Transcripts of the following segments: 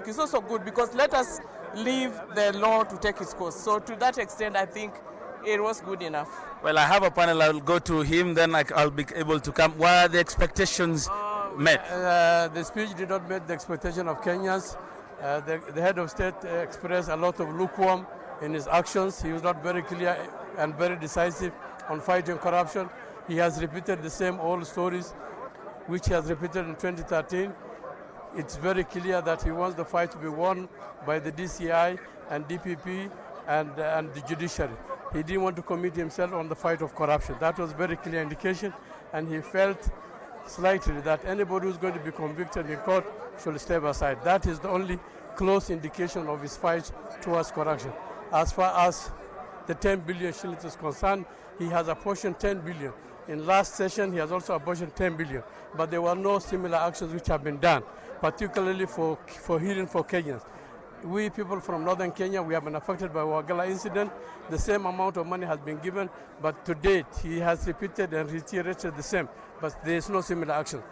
think is also good, because let us leave the law to take its course. So to that extent, I think it was good enough. Well, I have a panel. I'll go to him, then I'll be able to come. What are the expectations met? The speech did not meet the expectation of Kenyans. The head of state expressed a lot of lukewarm in his actions. He was not very clear and very decisive on fighting corruption. He has repeated the same old stories, which he has repeated in 2013. It's very clear that he wants the fight to be won by the DCI and DPP and the judiciary. He didn't want to commit himself on the fight of corruption. That was very clear indication, and he felt slightly that anybody who's going to be convicted in court should step aside. That is the only close indication of his fight towards corruption. As far as the 10 billion shillings is concerned, he has apportioned 10 billion. In last session, he has also apportioned 10 billion, but there were no similar actions which have been done, particularly for healing for Kenyans. We people from northern Kenya, we have been affected by Wagala incident. The same amount of money has been given, but to date, he has repeated and reiterated the same, but there is no similar action.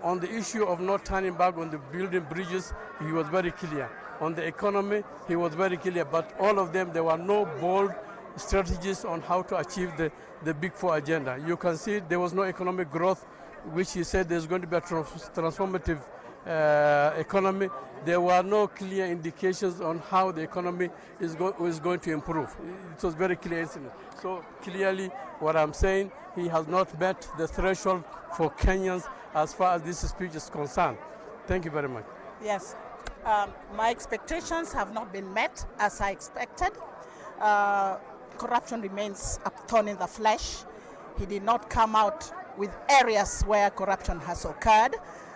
On the issue of not turning back on the building bridges, he was very clear. On the economy, he was very clear, but all of them, there were no bold strategies on how to achieve the Big Four agenda. You can see there was no economic growth, which he said there's going to be a transformative economy. There were no clear indications on how the economy is going to improve. It was very clear incident. So clearly what I'm saying, he has not met the threshold for Kenyans as far as this speech is concerned. Thank you very much. Yes, my expectations have not been met as I expected. Corruption remains a thorn in the flesh. He did not come out with areas where corruption has occurred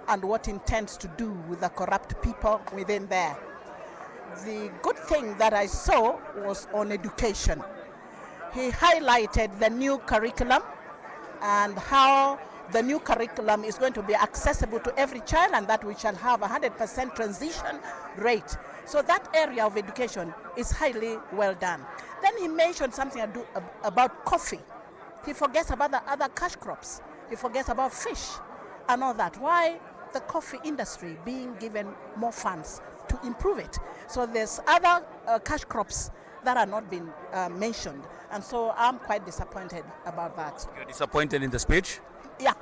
and what he intends to do with the corrupt people within there. The good thing that I saw was on education. He highlighted the new curriculum and how the new curriculum is going to be accessible to every child, and that we shall have 100% transition rate. So that area of education is highly well done. Then he mentioned something about coffee. He forgets about the other cash crops. He forgets about fish and all that. Why the coffee industry being given more funds to improve it? So there's other cash crops that are not being mentioned. And so I'm quite disappointed about that. You're disappointed in the speech? Yeah,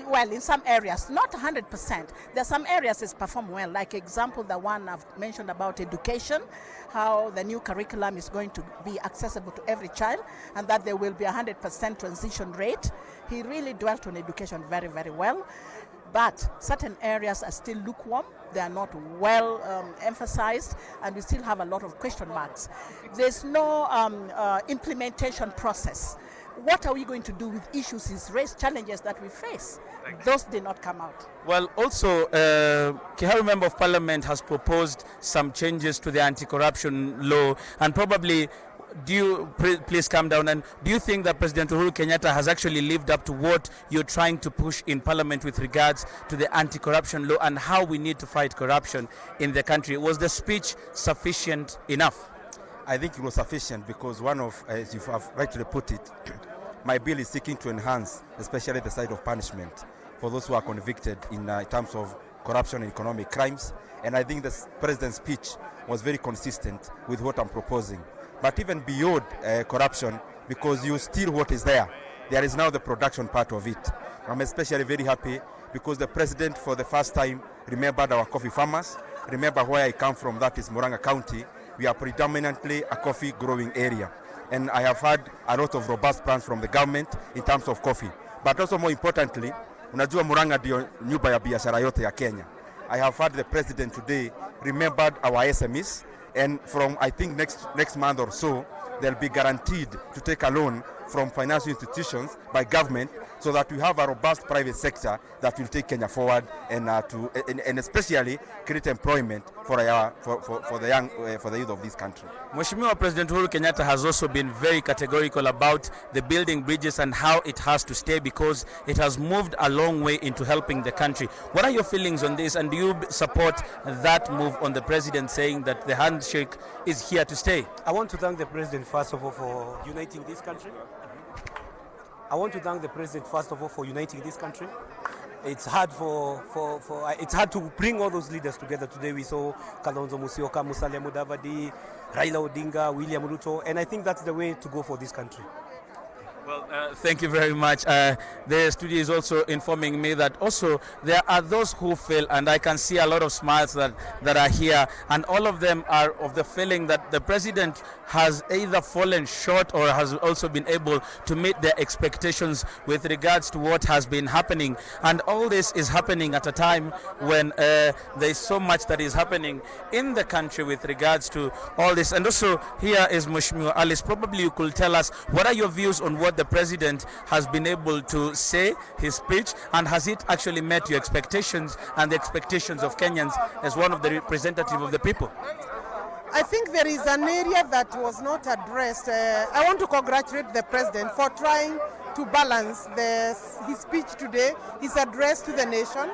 well, in some areas, not 100%. There are some areas it's performed well. Like example, the one I've mentioned about education, how the new curriculum is going to be accessible to every child, and that there will be 100% transition rate. He really dwelt on education very, very well. But certain areas are still lukewarm. They are not well emphasized, and we still have a lot of question marks. There's no implementation process. What are we going to do with issues, these race challenges that we face? Those did not come out. Well, also, Kiharu Member of Parliament has proposed some changes to the anti-corruption law, and probably, please calm down, and do you think that President Uhuru Kenyatta has actually lived up to what you're trying to push in Parliament with regards to the anti-corruption law and how we need to fight corruption in the country? Was the speech sufficient enough? I think it was sufficient because as you have rightly put it, my bill is seeking to enhance, especially the side of punishment for those who are convicted in terms of corruption and economic crimes. And I think the President's speech was very consistent with what I'm proposing. But even beyond corruption, because you steal what is there, there is now the production part of it. I'm especially very happy because the President, for the first time, remembered our coffee farmers. Remember where I come from, that is Murang'a County. We are predominantly a coffee growing area. And I have had a lot of robust plans from the government in terms of coffee. But also more importantly, unajua Murang'a ndio nyumba ya biashara yote ya Kenya. I have had the President today remembered our SMEs, and from I think next month or so, they'll be guaranteed to take a loan from financial institutions by government, so that we have a robust private sector that will take Kenya forward and especially create employment for the youth of this country. Mheshimiwa President Uhuru Kenyatta has also been very categorical about the building bridges and how it has to stay because it has moved a long way into helping the country. What are your feelings on this, and do you support that move on the President saying that the handshake is here to stay? I want to thank the President first of all for uniting this country. it's hard it's hard to bring all those leaders together. Today we saw Kalonzo Musyoka, Musalia Mudavadi, Raila Odinga, William Ruto, and I think that's the way to go for this country. Well, thank you very much. The studio is also informing me that also there are those who feel, and I can see a lot of smiles that are here, and all of them are of the feeling that the president has either fallen short or has also been able to meet their expectations with regards to what has been happening. And all this is happening at a time when there is so much that is happening in the country with regards to all this. And also here is Mheshimiwa Alice. Probably you could tell us, what are your views on what the president has been able to say, his speech, and has it actually met your expectations and the expectations of Kenyans as one of the representatives of the people? I think there is an area that was not addressed. I want to congratulate the president for trying to balance his speech today, his address to the nation.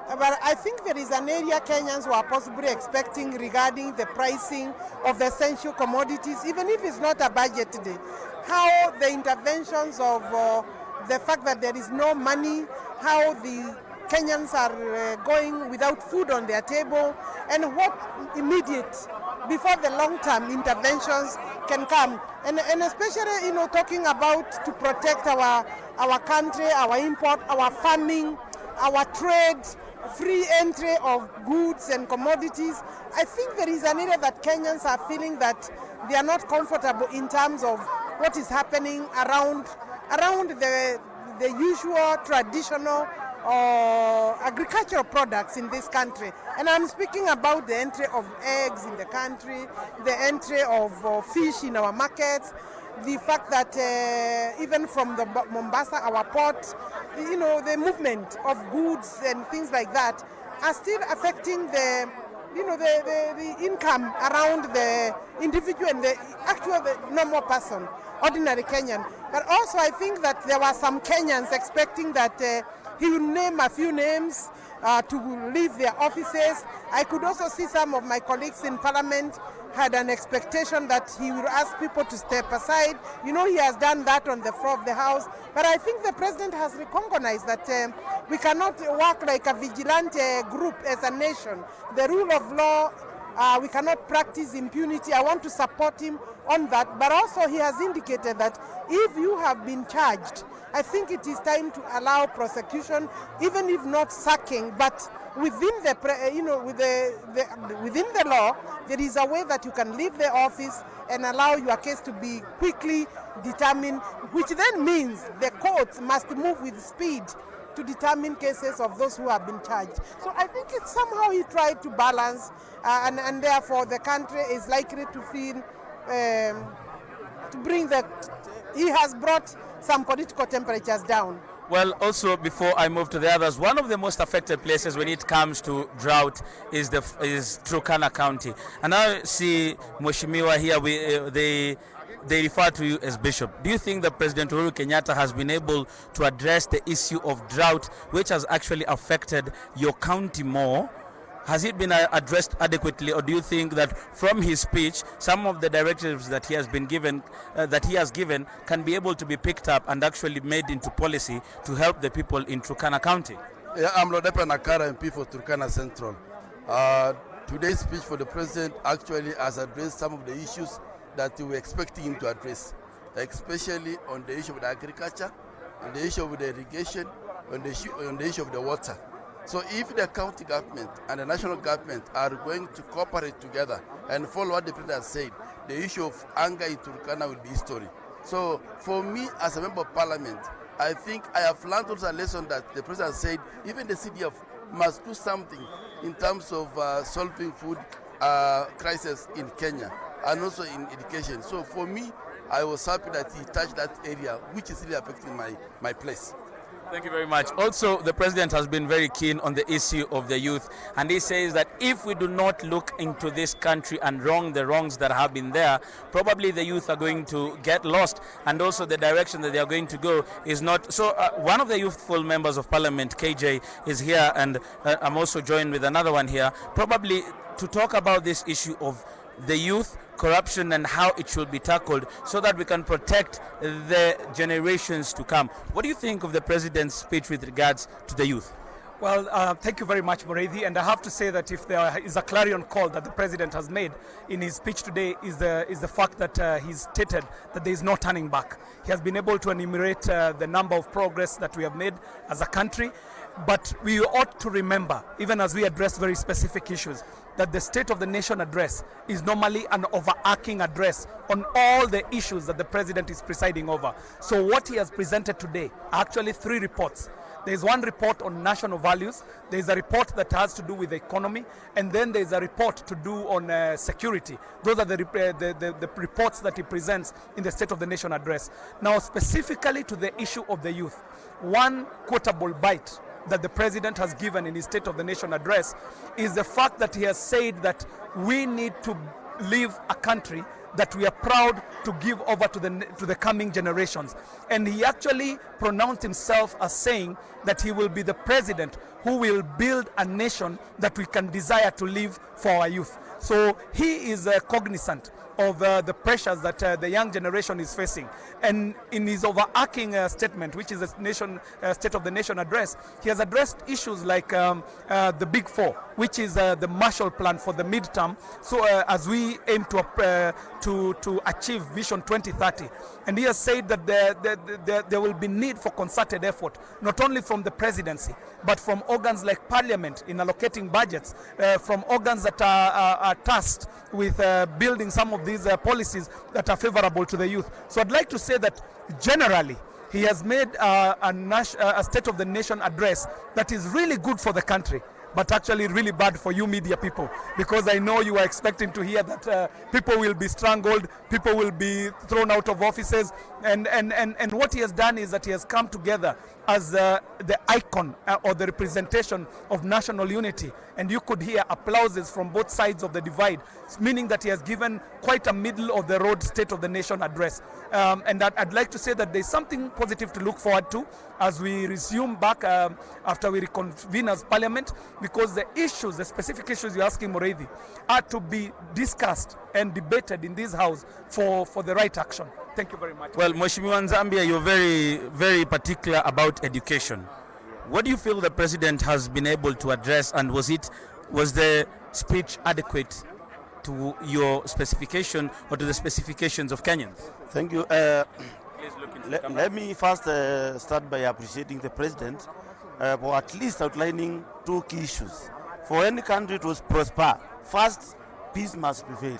But I think there is an area Kenyans were possibly expecting regarding the pricing of the essential commodities, even if it's not a budget day. How the interventions of the fact that there is no money, how the Kenyans are going without food on their table, and what immediate, before the long-term interventions can come. And especially, talking about to protect our country, our import, our farming, our trade, free entry of goods and commodities. I think there is an area that Kenyans are feeling that they are not comfortable in terms of what is happening around the usual traditional agricultural products in this country. And I'm speaking about the entry of eggs in the country, the entry of fish in our markets, the fact that even from the Mombasa, our port, the movement of goods and things like that are still affecting the income around the individual and the normal person, ordinary Kenyan. But also I think that there were some Kenyans expecting that he will name a few names to leave their offices. I could also see some of my colleagues in parliament had an expectation that he will ask people to step aside. He has done that on the floor of the House. But I think the president has recognized that we cannot work like a vigilante group as a nation. The rule of law, we cannot practice impunity. I want to support him on that. But also he has indicated that if you have been charged, I think it is time to allow prosecution, even if not sacking, but within the within the law, there is a way that you can leave the office and allow your case to be quickly determined, which then means the courts must move with speed to determine cases of those who have been charged. So I think it's somehow he tried to balance, and therefore the country is likely to feel he has brought some political temperatures down. Well, also before I move to the others, one of the most affected places when it comes to drought is Turkana County. And I see Mheshimiwa here, they refer to you as Bishop. Do you think that President Uhuru Kenyatta has been able to address the issue of drought, which has actually affected your county more? Has it been addressed adequately, or do you think that from his speech, some of the directives that he has given, can be able to be picked up and actually made into policy to help the people in Turkana County? Yeah, I'm Lodepa Nakara MP for Turkana Central. Today's speech for the president actually has addressed some of the issues that we were expecting him to address, especially on the issue of the agriculture, on the issue of the irrigation, on the issue of the water. So if the county government and the national government are going to cooperate together and follow what the president has said, the issue of anger in Turkana will be history. So for me as a member of parliament, I think I have learned also a lesson that the president said even the CDF must do something in terms of solving food crisis in Kenya and also in education. So for me, I was happy that he touched that area, which is really affecting my place. Thank you very much. Also, the president has been very keen on the issue of the youth, and he says that if we do not look into this country and wrong the wrongs that have been there, probably the youth are going to get lost, and also the direction that they are going to go is not. So one of the youthful members of parliament, KJ, is here, and I'm also joined with another one here, probably to talk about this issue of the youth, corruption, and how it should be tackled so that we can protect the generations to come. What do you think of the president's speech with regards to the youth? Well, thank you very much, Mureithi. And I have to say that if there is a clarion call that the president has made in his speech today is the fact that he's stated that there is no turning back. He has been able to enumerate the number of progress that we have made as a country. But we ought to remember, even as we address very specific issues, that the State of the Nation address is normally an overarching address on all the issues that the president is presiding over. So what he has presented today are actually 3 reports. There is one report on national values, there is a report that has to do with the economy, and then there is a report to do on security. Those are the reports that he presents in the State of the Nation address. Now, specifically to the issue of the youth, one quotable bite that the president has given in his State of the Nation address is the fact that he has said that we need to live a country that we are proud to give over to the coming generations. And he actually pronounced himself as saying that he will be the president who will build a nation that we can desire to live for our youth. So he is cognizant of the pressures that the young generation is facing. And in his overarching statement, which is the State of the Nation address, he has addressed issues like the Big Four, which is the Marshall Plan for the midterm, so as we aim to achieve Vision 2030. And he has said that there will be need for concerted effort, not only from the presidency, but from organs like Parliament in allocating budgets, from organs that are tasked with building some of these policies that are favorable to the youth. So I'd like to say that generally, he has made a State of the Nation address that is really good for the country, but actually really bad for you media people, because I know you are expecting to hear that people will be strangled, people will be thrown out of offices, and what he has done is that he has come together as the icon or the representation of national unity, and you could hear applauses from both sides of the divide, meaning that he has given quite a middle-of-the-road State of the Nation address. And I'd like to say that there's something positive to look forward to as we resume back after we reconvene as Parliament, because the issues, the specific issues you're asking, Mureithi, are to be discussed and debated in this House for the right action. Thank you very much. Well, Mheshimiwa Nzambia, you're very, very particular about education. What do you feel the president has been able to address, and was the speech adequate to your specification or to the specifications of Kenyans? Thank you. Let me first start by appreciating the president for at least outlining 2 key issues. For any country to prosper, first, peace must prevail.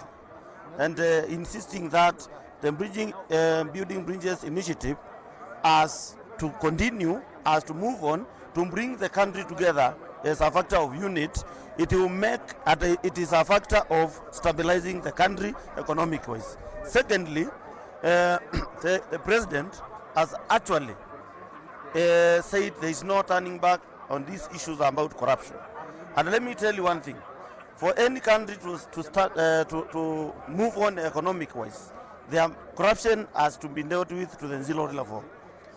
And insisting that the Building Bridges initiative as to continue, as to move on, to bring the country together as a factor of unity. It will make, it is a factor of stabilizing the country economic-wise. Secondly, the president has actually said there is no turning back on these issues about corruption. And let me tell you one thing. For any country to move on economic-wise, corruption has to be dealt with to the zero level.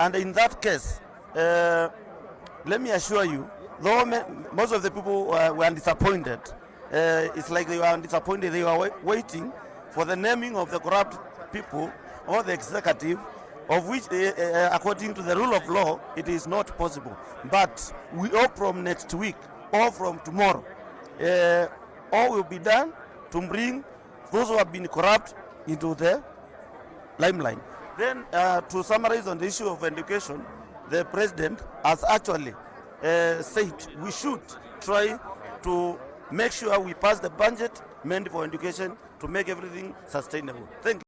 And in that case, let me assure you, though most of the people were disappointed, it's like they were disappointed, they were waiting for the naming of the corrupt people or the executive, of which, according to the rule of law, it is not possible. But we hope from next week or from tomorrow, all will be done to bring those who have been corrupt into the limelight. Then, to summarize on the issue of education, the president has actually said we should try to make sure we pass the budget meant for education to make everything sustainable. Thank you.